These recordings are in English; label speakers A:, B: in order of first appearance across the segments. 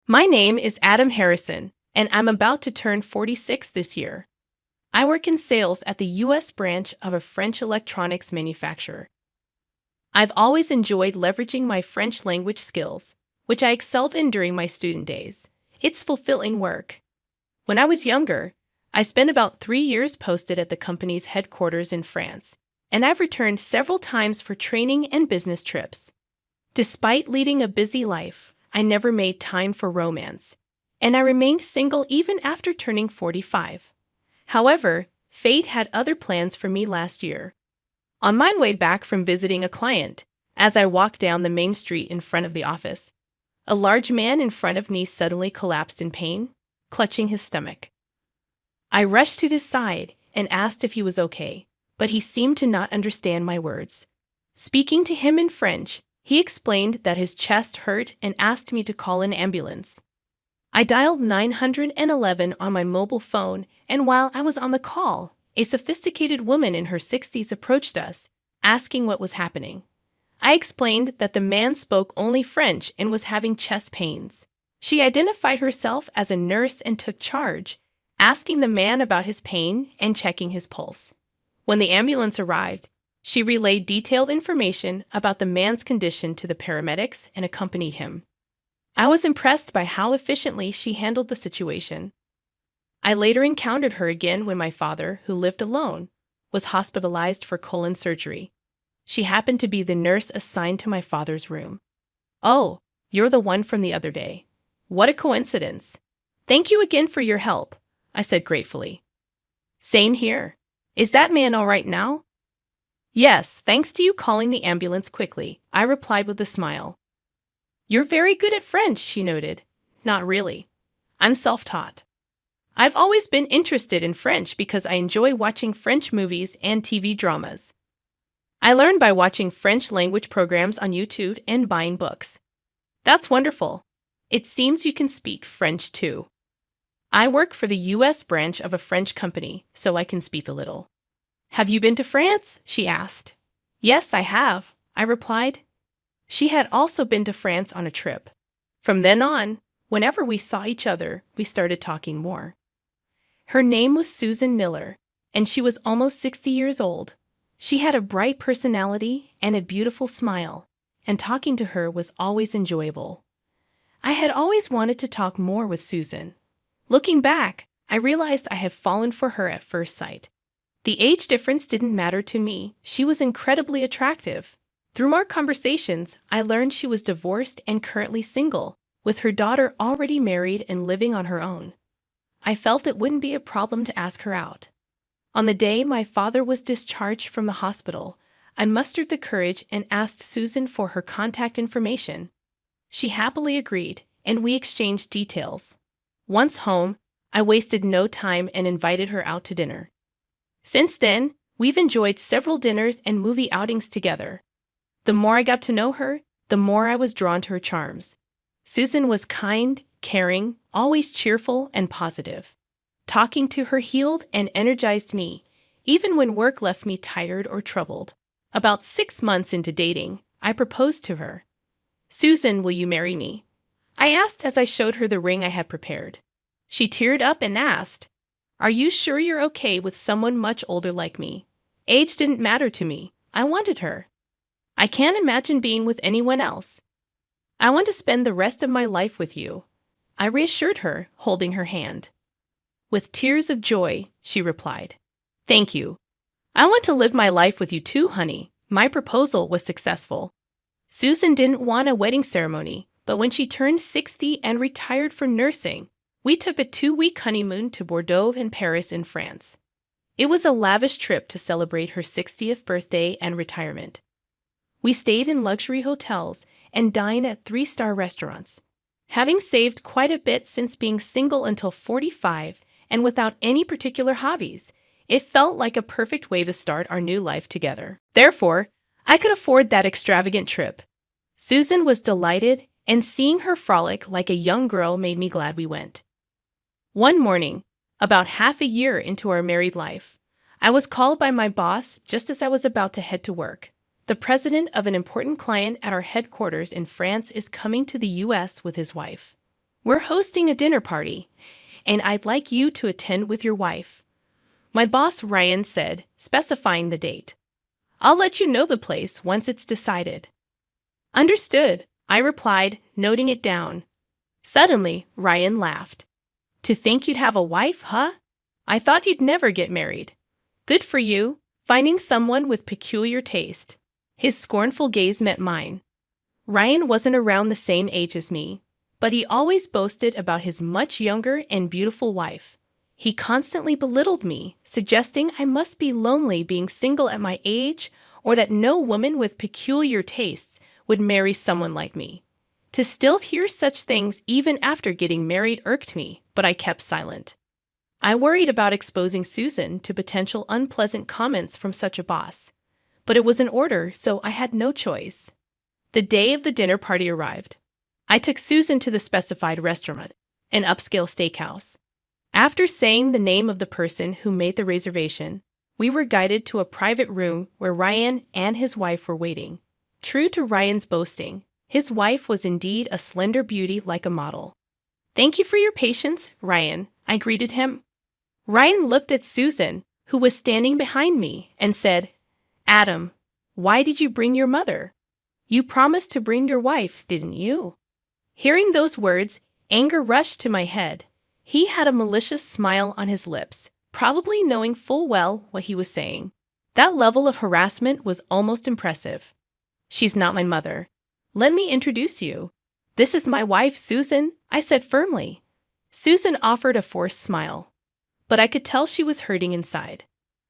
A: My name is Adam Harrison, and I'm about to turn 46 this year. I work in sales at the U.S. branch of a French electronics manufacturer. I've always enjoyed leveraging my French language skills, which I excelled in during my student days. It's fulfilling work. When I was younger, I spent about 3 years posted at the company's headquarters in France, and I've returned several times for training and business trips. Despite leading a busy life, I never made time for romance, and I remained single even after turning 45. However, fate had other plans for me last year. On my way back from visiting a client, as I walked down the main street in front of the office, a large man in front of me suddenly collapsed in pain, clutching his stomach. I rushed to his side and asked if he was okay, but he seemed to not understand my words. Speaking to him in French, he explained that his chest hurt and asked me to call an ambulance. I dialed 911 on my mobile phone, and while I was on the call, a sophisticated woman in her 60s approached us, asking what was happening. I explained that the man spoke only French and was having chest pains. She identified herself as a nurse and took charge, asking the man about his pain and checking his pulse. When the ambulance arrived, she relayed detailed information about the man's condition to the paramedics and accompanied him. I was impressed by how efficiently she handled the situation. I later encountered her again when my father, who lived alone, was hospitalized for colon surgery. She happened to be the nurse assigned to my father's room. "Oh, you're the one from the other day. What a coincidence. Thank you again for your help," I said gratefully. "Same here. Is that man all right now?" "Yes, thanks to you calling the ambulance quickly," I replied with a smile. "You're very good at French," she noted. "Not really. I'm self-taught. I've always been interested in French because I enjoy watching French movies and TV dramas. I learned by watching French language programs on YouTube and buying books." "That's wonderful. It seems you can speak French too." "I work for the U.S. branch of a French company, so I can speak a little." "Have you been to France?" she asked. "Yes, I have," I replied. She had also been to France on a trip. From then on, whenever we saw each other, we started talking more. Her name was Susan Miller, and she was almost 60 years old. She had a bright personality and a beautiful smile, and talking to her was always enjoyable. I had always wanted to talk more with Susan. Looking back, I realized I had fallen for her at first sight. The age difference didn't matter to me. She was incredibly attractive. Through our conversations, I learned she was divorced and currently single, with her daughter already married and living on her own. I felt it wouldn't be a problem to ask her out. On the day my father was discharged from the hospital, I mustered the courage and asked Susan for her contact information. She happily agreed, and we exchanged details. Once home, I wasted no time and invited her out to dinner. Since then, we've enjoyed several dinners and movie outings together. The more I got to know her, the more I was drawn to her charms. Susan was kind, caring, always cheerful and positive. Talking to her healed and energized me, even when work left me tired or troubled. About 6 months into dating, I proposed to her. "Susan, will you marry me?" I asked as I showed her the ring I had prepared. She teared up and asked, "Are you sure you're okay with someone much older like me?" Age didn't matter to me. I wanted her. "I can't imagine being with anyone else. I want to spend the rest of my life with you," I reassured her, holding her hand. With tears of joy, she replied, "Thank you. I want to live my life with you too, honey." My proposal was successful. Susan didn't want a wedding ceremony, but when she turned 60 and retired from nursing, we took a 2-week honeymoon to Bordeaux and Paris in France. It was a lavish trip to celebrate her 60th birthday and retirement. We stayed in luxury hotels and dined at 3-star restaurants. Having saved quite a bit since being single until 45 and without any particular hobbies, it felt like a perfect way to start our new life together. Therefore, I could afford that extravagant trip. Susan was delighted, and seeing her frolic like a young girl made me glad we went. One morning, about half a year into our married life, I was called by my boss just as I was about to head to work. The president of an important client at our headquarters in France is coming to the U.S. with his wife. We're hosting a dinner party, and I'd like you to attend with your wife. My boss Ryan said, specifying the date. I'll let you know the place once it's decided. Understood, I replied, noting it down. Suddenly, Ryan laughed. To think you'd have a wife, huh? I thought you'd never get married. Good for you, finding someone with peculiar taste. His scornful gaze met mine. Ryan wasn't around the same age as me, but he always boasted about his much younger and beautiful wife. He constantly belittled me, suggesting I must be lonely being single at my age, or that no woman with peculiar tastes would marry someone like me. To still hear such things even after getting married irked me, but I kept silent. I worried about exposing Susan to potential unpleasant comments from such a boss, but it was an order, so I had no choice. The day of the dinner party arrived. I took Susan to the specified restaurant, an upscale steakhouse. After saying the name of the person who made the reservation, we were guided to a private room where Ryan and his wife were waiting. True to Ryan's boasting, his wife was indeed a slender beauty like a model. Thank you for your patience, Ryan, I greeted him. Ryan looked at Susan, who was standing behind me, and said, Adam, why did you bring your mother? You promised to bring your wife, didn't you? Hearing those words, anger rushed to my head. He had a malicious smile on his lips, probably knowing full well what he was saying. That level of harassment was almost impressive. She's not my mother. Let me introduce you. This is my wife, Susan, I said firmly. Susan offered a forced smile, but I could tell she was hurting inside.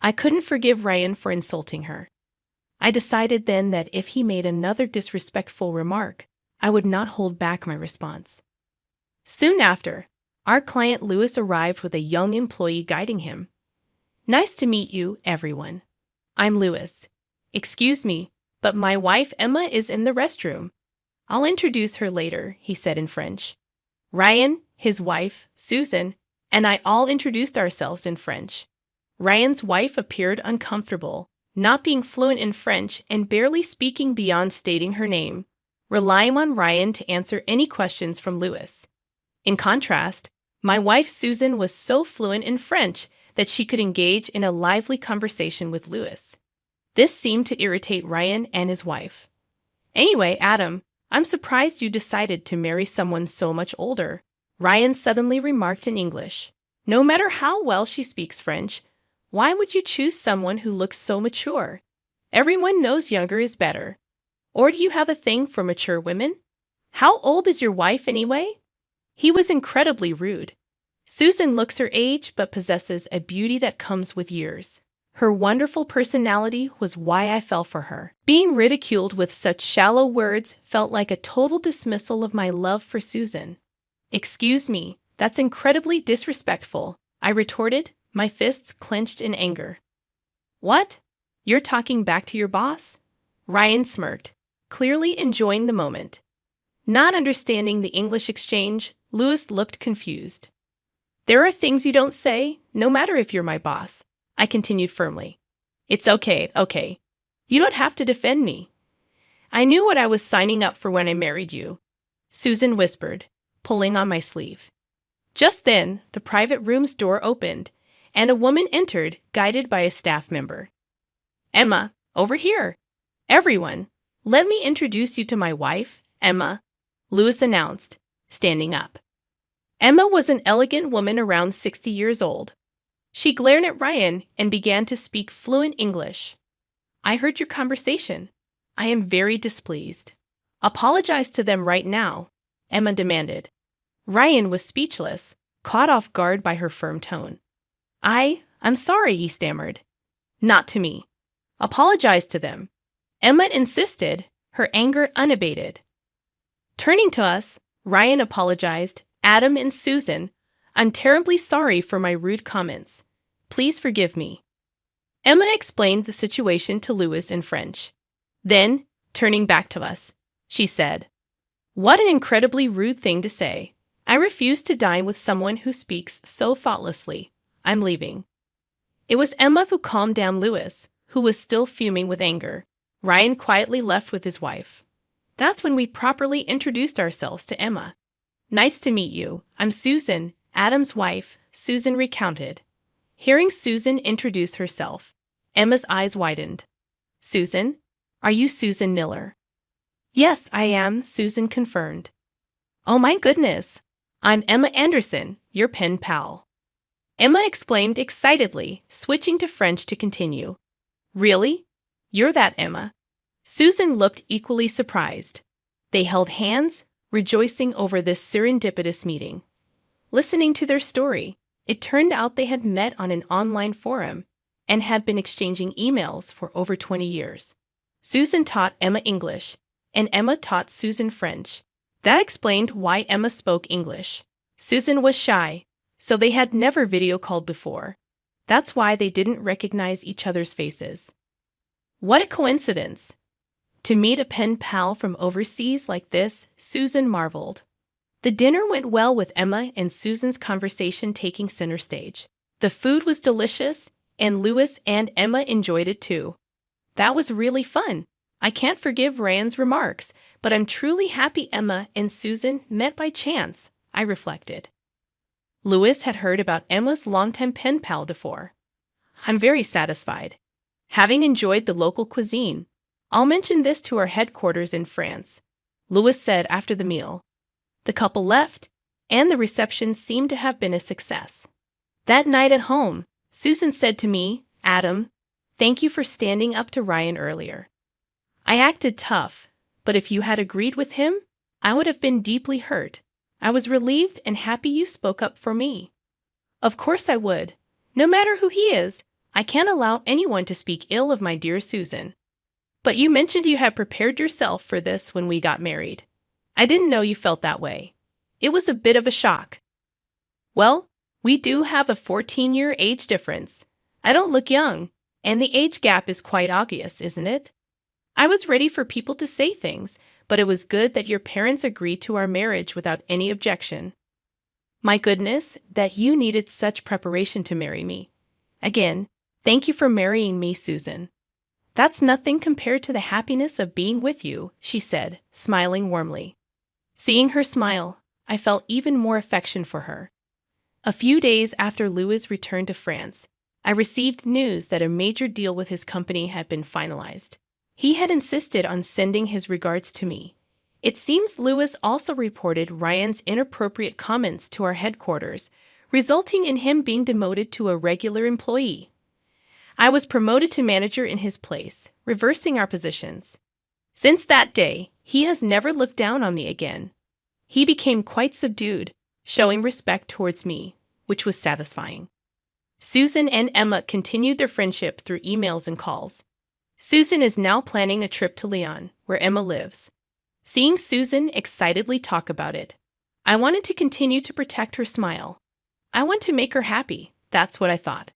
A: I couldn't forgive Ryan for insulting her. I decided then that if he made another disrespectful remark, I would not hold back my response. Soon after, our client Lewis arrived with a young employee guiding him. Nice to meet you, everyone. I'm Lewis. Excuse me, but my wife Emma is in the restroom. I'll introduce her later, he said in French. Ryan, his wife, Susan, and I all introduced ourselves in French. Ryan's wife appeared uncomfortable, not being fluent in French and barely speaking beyond stating her name, relying on Ryan to answer any questions from Lewis. In contrast, my wife Susan was so fluent in French that she could engage in a lively conversation with Lewis. This seemed to irritate Ryan and his wife. Anyway, Adam, I'm surprised you decided to marry someone so much older, Ryan suddenly remarked in English. No matter how well she speaks French, why would you choose someone who looks so mature? Everyone knows younger is better. Or do you have a thing for mature women? How old is your wife anyway? He was incredibly rude. Susan looks her age but possesses a beauty that comes with years. Her wonderful personality was why I fell for her. Being ridiculed with such shallow words felt like a total dismissal of my love for Susan. Excuse me, that's incredibly disrespectful, I retorted, my fists clenched in anger. What? You're talking back to your boss? Ryan smirked, clearly enjoying the moment. Not understanding the English exchange, Lewis looked confused. There are things you don't say, no matter if you're my boss, I continued firmly. It's okay. You don't have to defend me. I knew what I was signing up for when I married you, Susan whispered, pulling on my sleeve. Just then, the private room's door opened, and a woman entered, guided by a staff member. Emma, over here. Everyone, let me introduce you to my wife, Emma, Lewis announced, standing up. Emma was an elegant woman around 60 years old. She glared at Ryan and began to speak fluent English. I heard your conversation. I am very displeased. Apologize to them right now, Emma demanded. Ryan was speechless, caught off guard by her firm tone. I'm sorry, he stammered. Not to me. Apologize to them. Emma insisted, her anger unabated. Turning to us, Ryan apologized. Adam and Susan, I'm terribly sorry for my rude comments. Please forgive me. Emma explained the situation to Lewis in French. Then, turning back to us, she said, What an incredibly rude thing to say. I refuse to dine with someone who speaks so thoughtlessly. I'm leaving. It was Emma who calmed down Lewis, who was still fuming with anger. Ryan quietly left with his wife. That's when we properly introduced ourselves to Emma. Nice to meet you. I'm Susan, Adam's wife, Susan recounted. Hearing Susan introduce herself, Emma's eyes widened. Susan? Are you Susan Miller? Yes, I am, Susan confirmed. Oh my goodness! I'm Emma Anderson, your pen pal. Emma exclaimed excitedly, switching to French to continue. Really? You're that Emma? Susan looked equally surprised. They held hands, rejoicing over this serendipitous meeting. Listening to their story, it turned out they had met on an online forum and had been exchanging emails for over 20 years. Susan taught Emma English, and Emma taught Susan French. That explained why Emma spoke English. Susan was shy, so they had never video called before. That's why they didn't recognize each other's faces. What a coincidence! To meet a pen pal from overseas like this, Susan marveled. The dinner went well with Emma and Susan's conversation taking center stage. The food was delicious, and Louis and Emma enjoyed it too. That was really fun. I can't forgive Ryan's remarks, but I'm truly happy Emma and Susan met by chance, I reflected. Louis had heard about Emma's longtime pen pal before. I'm very satisfied. Having enjoyed the local cuisine, I'll mention this to our headquarters in France, Louis said after the meal. The couple left, and the reception seemed to have been a success. That night at home, Susan said to me, Adam, thank you for standing up to Ryan earlier. I acted tough, but if you had agreed with him, I would have been deeply hurt. I was relieved and happy you spoke up for me. Of course I would. No matter who he is, I can't allow anyone to speak ill of my dear Susan. But you mentioned you had prepared yourself for this when we got married. I didn't know you felt that way. It was a bit of a shock. Well, we do have a 14-year age difference. I don't look young, and the age gap is quite obvious, isn't it? I was ready for people to say things, but it was good that your parents agreed to our marriage without any objection. My goodness, that you needed such preparation to marry me. Again, thank you for marrying me, Susan. That's nothing compared to the happiness of being with you, she said, smiling warmly. Seeing her smile, I felt even more affection for her. A few days after Louis returned to France, I received news that a major deal with his company had been finalized. He had insisted on sending his regards to me. It seems Louis also reported Ryan's inappropriate comments to our headquarters, resulting in him being demoted to a regular employee. I was promoted to manager in his place, reversing our positions. Since that day, he has never looked down on me again. He became quite subdued, showing respect towards me, which was satisfying. Susan and Emma continued their friendship through emails and calls. Susan is now planning a trip to Lyon, where Emma lives. Seeing Susan excitedly talk about it, I wanted to continue to protect her smile. I want to make her happy, that's what I thought.